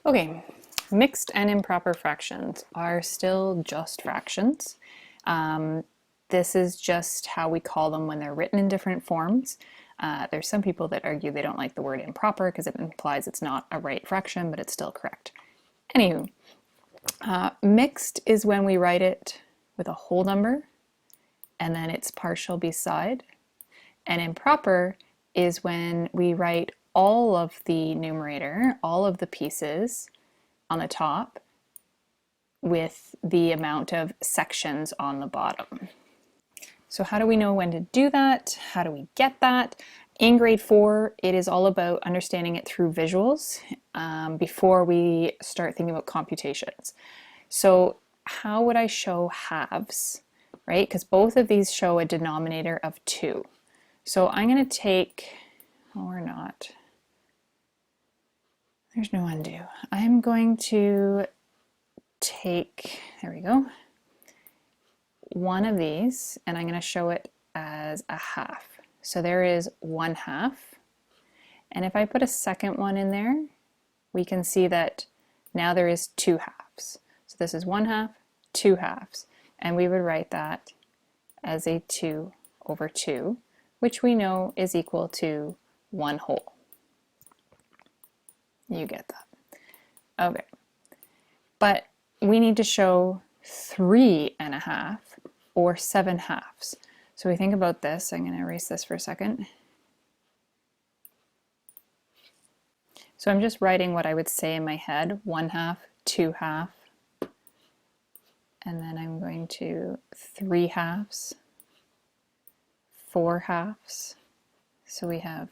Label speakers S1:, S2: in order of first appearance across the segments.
S1: Okay, mixed and improper fractions are still just fractions. This is just how we call them when they're written in different forms. There's some people that argue they don't like the word improper because it implies it's not a right fraction, but it's still correct. Anywho, mixed is when we write it with a whole number and then its partial beside. And improper is when we write all of the numerator, all of the pieces on the top, with the amount of sections on the bottom. So how do we know when to do that? How do we get that? In grade 4, it is all about understanding it through visuals before we start thinking about computations. So how would I show halves, right? Because both of these show a denominator of 2. So I'm going to take, or not, there's no undo. I'm going to take, there we go, one of these, and I'm going to show it as a half. So there is 1/2. And if I put a second one in there, we can see that now there is 2 halves. So this is 1/2, 2 halves. And we would write that as a 2/2, which we know is equal to 1 whole. You get that. Okay. But we need to show 3.5 or 7 halves. So we think about this. I'm going to erase this for a second. So I'm just writing what I would say in my head, 1/2, 2/2, and then I'm going to 3 halves, 4 halves. So we had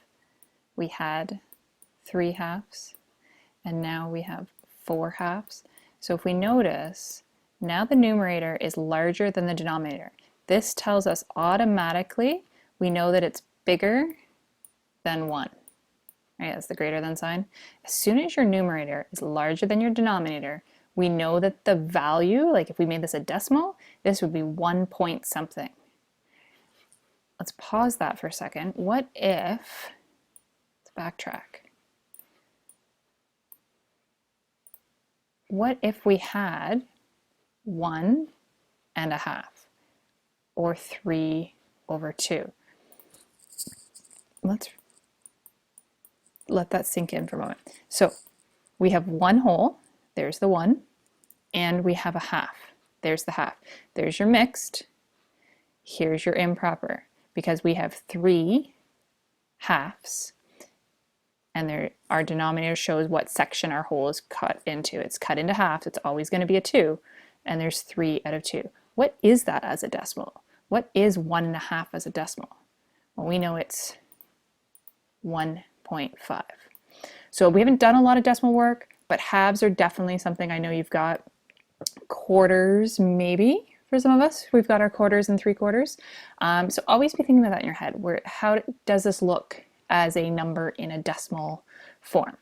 S1: 3 halves, and now we have 4 halves. So if we notice, now the numerator is larger than the denominator. This tells us automatically we know that it's bigger than 1. Right, that's the greater than sign. As soon as your numerator is larger than your denominator, we know that the value, like if we made this a decimal, this would be 1 point something. Let's pause that for a second. What if, let's backtrack. What if we had 1.5 or 3/2? Let's let that sink in for a moment. So we have 1 whole, there's the 1, and we have a half, there's the half. There's your mixed, here's your improper, because we have 3 halves, and our denominator shows what section our whole is cut into. It's cut into halves, it's always going to be a 2, and there's 3/2. What is that as a decimal? What is 1.5 as a decimal? Well, we know it's 1.5. So we haven't done a lot of decimal work, but halves are definitely something I know you've got. Quarters, maybe, for some of us. We've got our quarters and 3/4. So always be thinking about that in your head. How does this look as a number in a decimal form?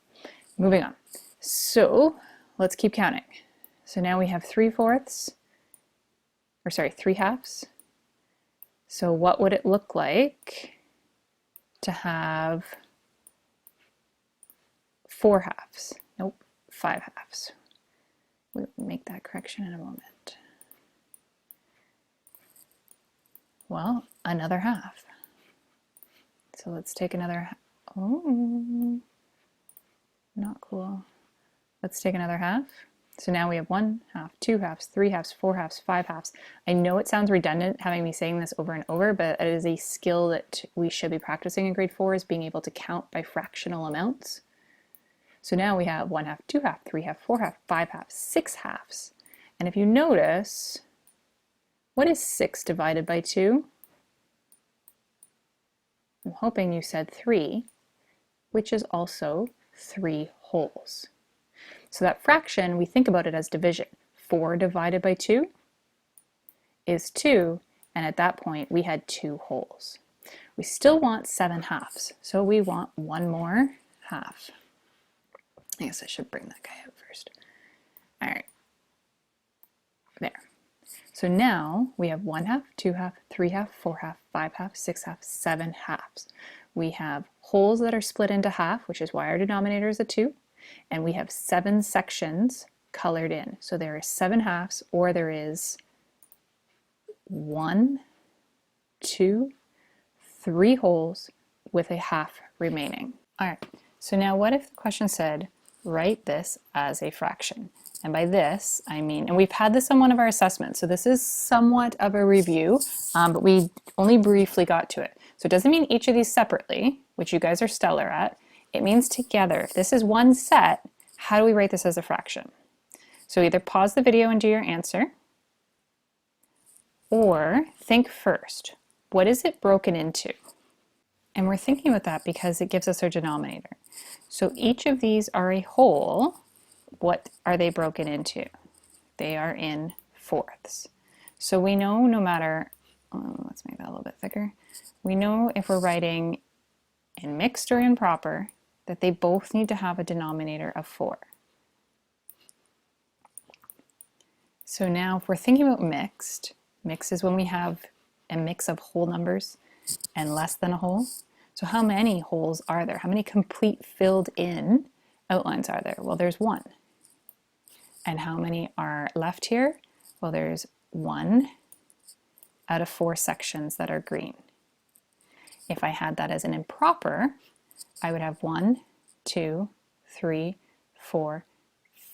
S1: Moving on. So let's keep counting. So now we have 3/4, or sorry, 3 halves. So what would it look like to have 4 halves? Nope, 5 halves. We'll make that correction in a moment. Well, another half. So let's take another, oh, not cool. Let's take another half. So now we have 1/2, 2 halves, 3 halves, 4 halves, 5 halves. I know it sounds redundant having me saying this over and over, but it is a skill that we should be practicing in grade 4, is being able to count by fractional amounts. So now we have 1/2, 2 halves, 3 halves, 4 halves, 5 halves, 6 halves. And if you notice, what is 6 divided by 2? I'm hoping you said 3, which is also 3 wholes. So that fraction, we think about it as division. 4 divided by 2 is 2, and at that point we had 2 wholes. We still want 7 halves, so we want 1 more half. I guess I should bring that guy out first. All right, there. So now we have 1/2, 2 halves, 3 halves, 4 halves, 5 halves, 6 halves, 7 halves. We have wholes that are split into half, which is why our denominator is a 2, and we have 7 sections colored in. So there are 7 halves, or there is 1, 2, 3 holes with a half remaining. All right, so now what if the question said, write this as a fraction? And by this, I mean, and we've had this on one of our assessments, so this is somewhat of a review, but we only briefly got to it. So it doesn't mean each of these separately, which you guys are stellar at. It means together. If this is one set, how do we write this as a fraction? So either pause the video and do your answer, or think first, what is it broken into? And we're thinking about that because it gives us our denominator. So each of these are a whole. What are they broken into? They are in fourths. So we know no matter, let's make that a little bit thicker. We know if we're writing in mixed or improper that they both need to have a denominator of 4. So now if we're thinking about mixed is when we have a mix of whole numbers and less than a whole. So how many holes are there? How many complete filled in outlines are there? Well, there's 1. And how many are left here? Well, there's 1 out of 4 sections that are green. If I had that as an improper, I would have 1, 2, 3, 4,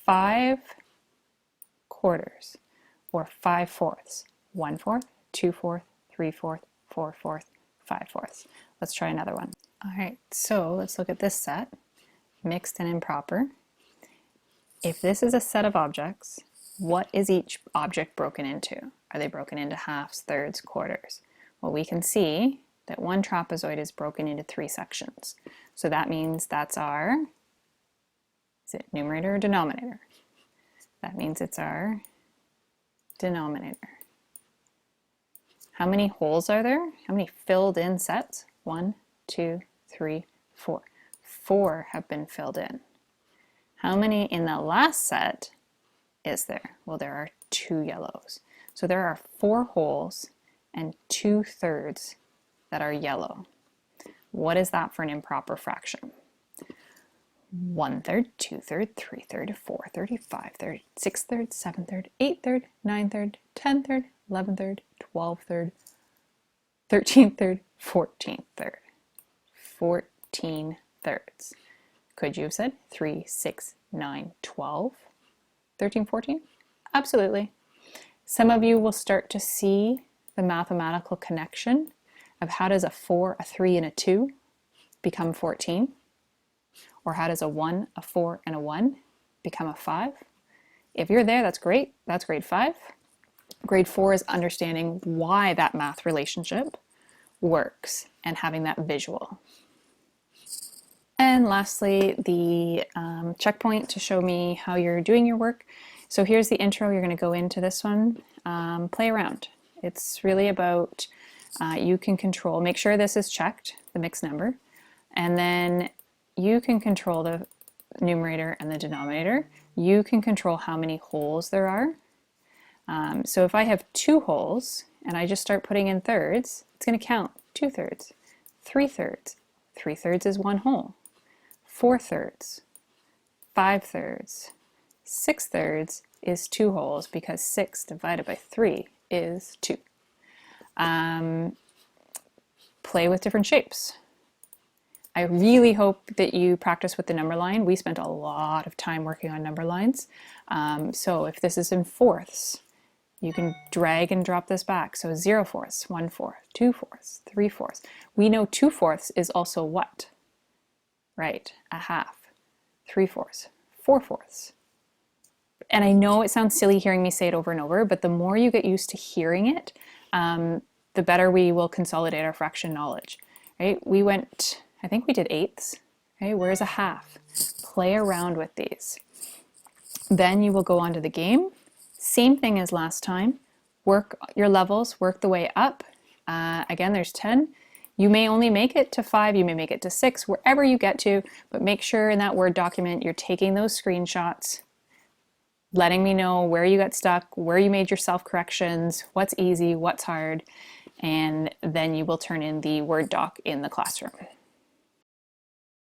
S1: 5 quarters, or 5 fourths. 1/4, 2/4, 3/4, 4/4, 5/4. Let's try another one. All right, so let's look at this set, mixed and improper. If this is a set of objects, what is each object broken into? Are they broken into halves, thirds, quarters? Well, we can see that one trapezoid is broken into 3 sections. So that means that's our, is it numerator or denominator? That means it's our denominator. How many holes are there? How many filled in sets? 1, 2, 3, 4. 4 have been filled in. How many in the last set is there? Well, there are 2 yellows. So there are 4 holes and 2/3 that are yellow. What is that for an improper fraction? 1/3, 2/3, 3/3, 4/3, 5/3, 6/3, 7/3, 8/3, 9/3, 10/3, 11/3, 12/3, 13/3, 14/3. 14 thirds. Could you have said 3, 6, 9, 12, 13, 14? Absolutely. Some of you will start to see the mathematical connection of how does a 4, a 3, and a 2 become 14? Or how does a 1, a 4, and a 1 become a 5? If you're there, that's great. That's grade 5. Grade 4 is understanding why that math relationship works and having that visual. And lastly, the checkpoint to show me how you're doing your work. So here's the intro. You're going to go into this one. Play around. It's really about you can control, make sure this is checked, the mixed number, and then you can control the numerator and the denominator. You can control how many holes there are. So if I have 2 holes and I just start putting in thirds, it's going to count 2/3, 3/3. 3/3 is 1 hole. 4/3, 5/3, 6/3 is 2 holes because 6 divided by 3 is 2. Play with different shapes. I really hope that you practice with the number line. We spent a lot of time working on number lines. So if this is in fourths, you can drag and drop this back. So 0/4, 1/4, 2/4, 3/4. We know 2/4 is also what? Right, a half. 3/4, 4/4. And I know it sounds silly hearing me say it over and over, but the more you get used to hearing it, the better we will consolidate our fraction knowledge. Right? We went, I think we did eighths. Okay, where's a half? Play around with these. Then you will go on to the game. Same thing as last time. Work your levels, work the way up. Again, there's 10. You may only make it to 5, you may make it to 6, wherever you get to, but make sure in that Word document you're taking those screenshots, letting me know where you got stuck, where you made your self-corrections, what's easy, what's hard, and then you will turn in the Word doc in the classroom.